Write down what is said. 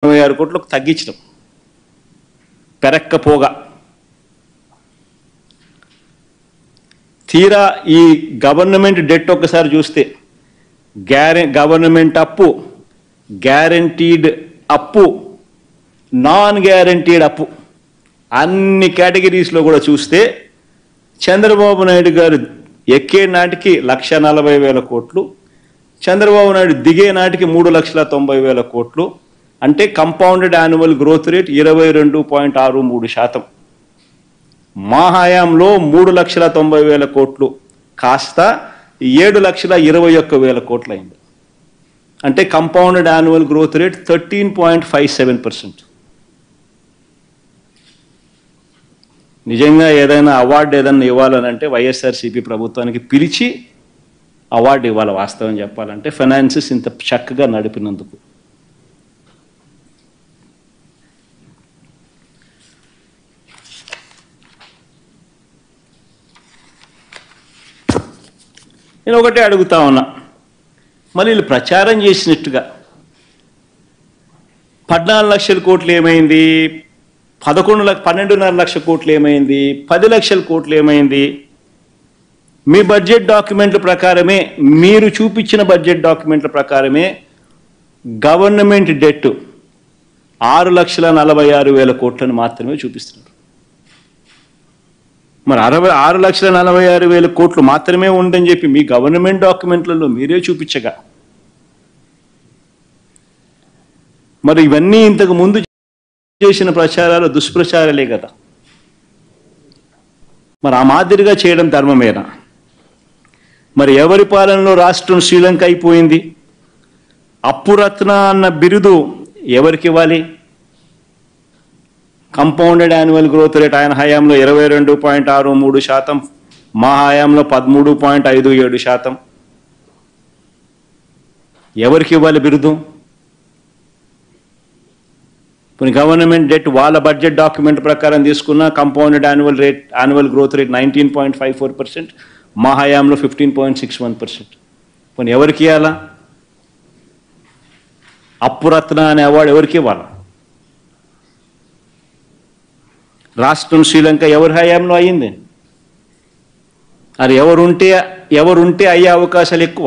96 కోట్లకు తగ్గించడం పెరక్కపోగా తీరా ఈ గవర్నమెంట్ డెట్ ఒక్కసారి చూస్తే గవర్నమెంట్ అప్పు, గ్యారంటీడ్ అప్పు, నాన్ గ్యారంటీడ్ అప్పు అన్ని కేటగిరీస్లో కూడా చూస్తే చంద్రబాబు నాయుడు గారు ఎక్కే నాటికి 1,40,000 కోట్లు, చంద్రబాబు నాయుడు దిగే నాటికి 3,90,000 కోట్లు, అంటే కంపౌండెడ్ యాన్యువల్ గ్రోత్ రేట్ 22.63%. మా హయాంలో 3,90,000 కోట్లు కాస్త 7,21,000 కోట్లు అయింది. అంటే కంపౌండెడ్ యాన్యువల్ గ్రోత్ రేట్ 13.57%. నిజంగా ఏదైనా అవార్డు ఏదైనా ఇవ్వాలనంటే వైఎస్ఆర్సీపీ ప్రభుత్వానికి పిలిచి అవార్డు ఇవ్వాలి. వాస్తవం చెప్పాలంటే ఫైనాన్సెస్ ఇంత చక్కగా నడిపినందుకు. నేను ఒకటే అడుగుతా ఉన్నా, మళ్ళీ వీళ్ళు ప్రచారం చేసినట్టుగా 14 లక్షల కోట్లు ఏమైంది, 12.5 లక్షల కోట్లు ఏమైంది, 10 లక్షల కోట్లు ఏమైంది? మీ బడ్జెట్ డాక్యుమెంట్ల ప్రకారమే, మీరు చూపించిన బడ్జెట్ డాక్యుమెంట్ల ప్రకారమే గవర్నమెంట్ డెట్ 6,46,000 కోట్లను మాత్రమే చూపిస్తున్నారు. మరి 6,46,000 కోట్లు మాత్రమే ఉందని చెప్పి మీ గవర్నమెంట్ డాక్యుమెంట్లలో మీరే చూపించగా, మరి ఇవన్నీ ఇంతకు ముందు చేసిన ప్రచారాలు దుష్ప్రచారాలే కదా. మరి ఆ మాదిరిగా చేయడం ధర్మమేనా? మరి ఎవరి పాలనలో రాష్ట్రం శ్రీలంక అయిపోయింది? అప్పురత్న అన్న బిరుదు ఎవరికి ఇవ్వాలి? కంపౌండెడ్ యాన్యువల్ గ్రోత్ రేట్ ఆయన హయాంలో 22.63%, మా హయాంలో 13.57%. ఎవరికి ఇవ్వాలి బిరుదు? కొన్ని గవర్నమెంట్ డెట్ వాళ్ళ బడ్జెట్ డాక్యుమెంట్ ప్రకారం తీసుకున్న కంపౌండెడ్ యాన్యువల్ గ్రోత్ రేట్ 19.54%, మా హయాంలో 15.61%. కొన్ని ఎవరికి ఇవ్వాలా? అప్పురత్న అనే అవార్డు ఎవరికి ఇవ్వాలా? రాష్ట్రం శ్రీలంక ఎవరి హయాంలో అయ్యింది? అది ఎవరుంటే అయ్యే అవకాశాలు ఎక్కువ.